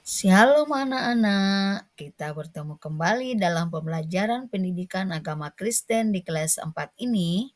Shalom anak-anak, kita bertemu kembali dalam pembelajaran pendidikan agama Kristen di kelas 4 ini.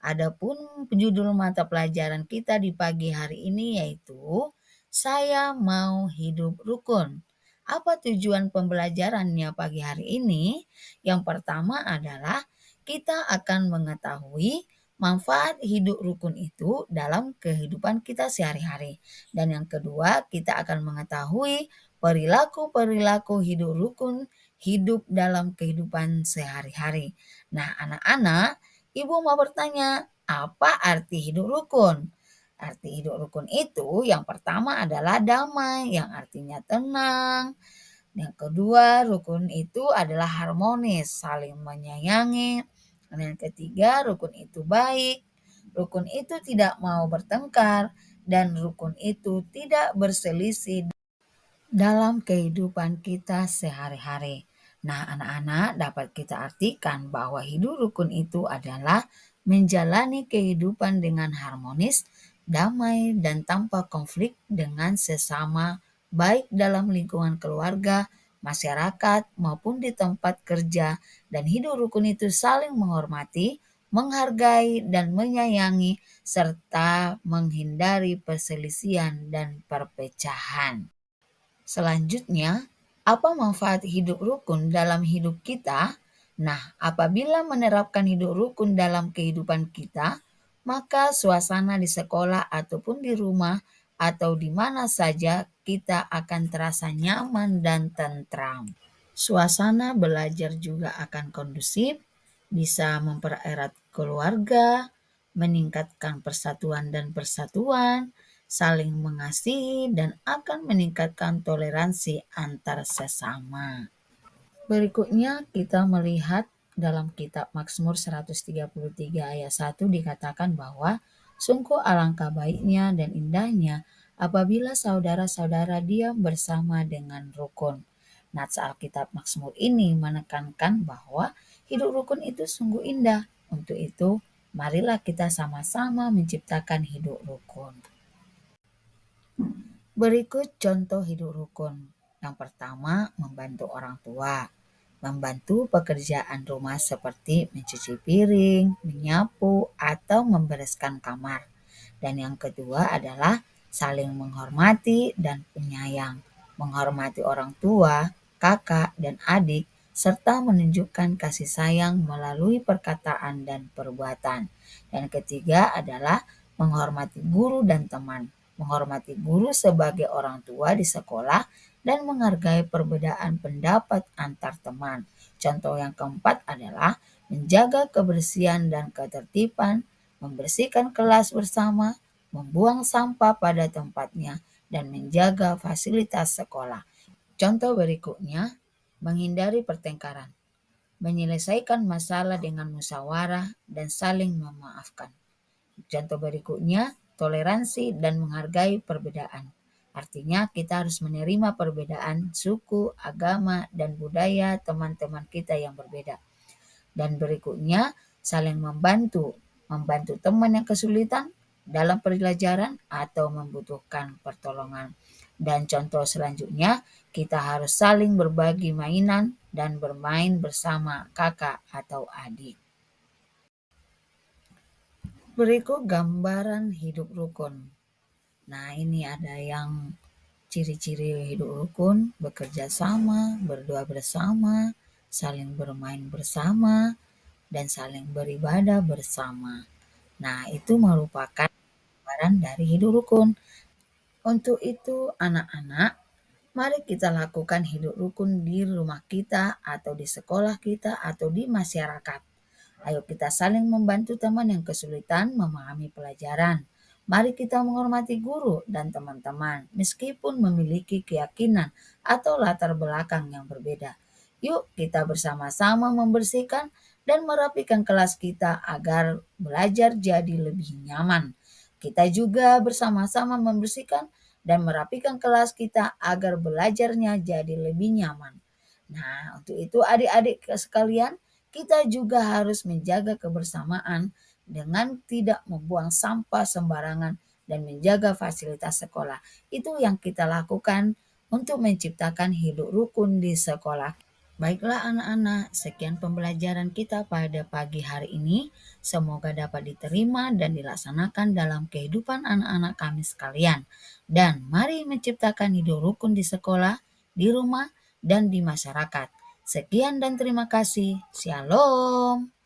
Adapun penjudul mata pelajaran kita di pagi hari ini yaitu Saya Mau Hidup Rukun. Apa tujuan pembelajarannya pagi hari ini? Yang pertama adalah kita akan mengetahui manfaat hidup rukun itu dalam kehidupan kita sehari-hari. Dan yang kedua, kita akan mengetahui perilaku-perilaku hidup rukun hidup dalam kehidupan sehari-hari. Nah, anak-anak, Ibu mau bertanya, apa arti hidup rukun? Arti hidup rukun itu yang pertama adalah damai, yang artinya tenang. Yang kedua, rukun itu adalah harmonis, saling menyayangi. Dan yang ketiga, rukun itu baik. Rukun itu tidak mau bertengkar dan rukun itu tidak berselisih dalam kehidupan kita sehari-hari. Nah, anak-anak dapat kita artikan bahwa hidup rukun itu adalah menjalani kehidupan dengan harmonis, damai, dan tanpa konflik dengan sesama, baik dalam lingkungan keluarga, masyarakat, maupun di tempat kerja. Dan hidup rukun itu saling menghormati, menghargai, dan menyayangi, serta menghindari perselisihan dan perpecahan. Selanjutnya, apa manfaat hidup rukun dalam hidup kita? Nah, apabila menerapkan hidup rukun dalam kehidupan kita, maka suasana di sekolah ataupun di rumah atau di mana saja kita akan terasa nyaman dan tentram. Suasana belajar juga akan kondusif, bisa mempererat keluarga, meningkatkan persatuan dan persatuan, saling mengasihi, dan akan meningkatkan toleransi antar sesama. Berikutnya kita melihat dalam kitab Mazmur 133 ayat 1 dikatakan bahwa sungguh alangkah baiknya dan indahnya apabila saudara-saudara diam bersama dengan rukun. Nats Alkitab Mazmur ini menekankan bahwa hidup rukun itu sungguh indah. Untuk itu, marilah kita sama-sama menciptakan hidup rukun. Berikut contoh hidup rukun. Yang pertama, membantu orang tua. Membantu pekerjaan rumah seperti mencuci piring, menyapu, atau membereskan kamar. Dan yang kedua adalah saling menghormati dan penyayang. Menghormati orang tua, kakak, dan adik, serta menunjukkan kasih sayang melalui perkataan dan perbuatan. Dan ketiga adalah menghormati guru dan teman. Menghormati guru sebagai orang tua di sekolah dan menghargai perbedaan pendapat antar teman. Contoh yang keempat adalah menjaga kebersihan dan ketertiban, membersihkan kelas bersama, membuang sampah pada tempatnya, dan menjaga fasilitas sekolah. Contoh berikutnya, menghindari pertengkaran, menyelesaikan masalah dengan musyawarah dan saling memaafkan. Contoh berikutnya, toleransi dan menghargai perbedaan. Artinya kita harus menerima perbedaan suku, agama, dan budaya teman-teman kita yang berbeda. Dan berikutnya, saling membantu. Membantu teman yang kesulitan dalam pelajaran atau membutuhkan pertolongan. Dan contoh selanjutnya, kita harus saling berbagi mainan dan bermain bersama kakak atau adik. Berikut gambaran hidup rukun. Nah, ini ada yang ciri-ciri hidup rukun, bekerja sama, berdoa bersama, saling bermain bersama, dan saling beribadah bersama. Nah, itu merupakan gambaran dari hidup rukun. Untuk itu, anak-anak, mari kita lakukan hidup rukun di rumah kita, atau di sekolah kita, atau di masyarakat. Ayo kita saling membantu teman yang kesulitan memahami pelajaran. Mari kita menghormati guru dan teman-teman, meskipun memiliki keyakinan atau latar belakang yang berbeda. Yuk kita bersama-sama membersihkan dan merapikan kelas kita agar belajar jadi lebih nyaman. Kita juga bersama-sama membersihkan dan merapikan kelas kita agar belajarnya jadi lebih nyaman. Nah, untuk itu adik-adik sekalian, kita juga harus menjaga kebersamaan dengan tidak membuang sampah sembarangan dan menjaga fasilitas sekolah. Itu yang kita lakukan untuk menciptakan hidup rukun di sekolah. Baiklah anak-anak, sekian pembelajaran kita pada pagi hari ini. Semoga dapat diterima dan dilaksanakan dalam kehidupan anak-anak kami sekalian. Dan mari menciptakan hidup rukun di sekolah, di rumah, dan di masyarakat. Sekian dan terima kasih. Shalom.